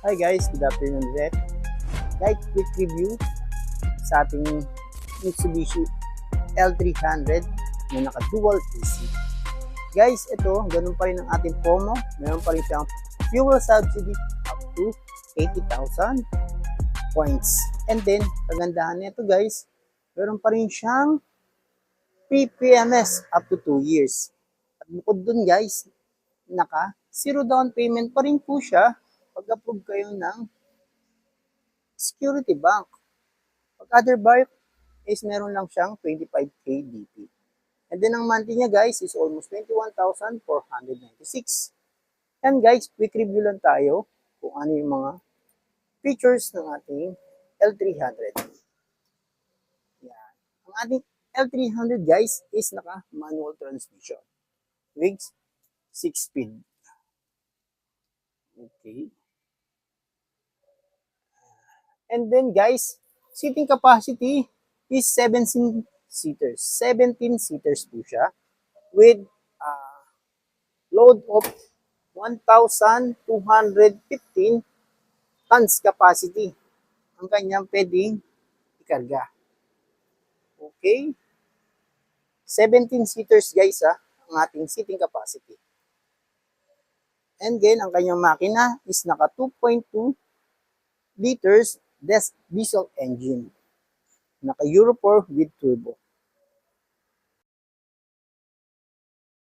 Hi guys, good afternoon ulit. Like quick review sa ating Mitsubishi L300 na naka-dual AC. Guys, ito, ganun pa rin ang ating promo. Meron pa rin siyang fuel subsidy up to 80,000 points. And then, kagandahan nito guys, meron pa rin siyang PPMS up to 2 years. At bukod dun guys, naka zero down payment pa rin po siya pag-approve kayo ng Security Bank. Pag other bike is meron lang siyang 25k DP. And then ang monthly niya guys is almost 21,496. And guys, quick review lang tayo kung ano yung mga features ng ating L300. Yan. Ang ating L300 guys is naka manual transmission with 6 speed. Okay. And then guys, seating capacity is 17 seaters. 17 seaters po siya with load of 1,215 tons capacity ang kanyang pwedeng ikarga. Okay? 17 seaters guys ang ating seating capacity. And then, ang kanyang makina is naka 2.2 liters diesel engine. Naka Euro 4 with turbo.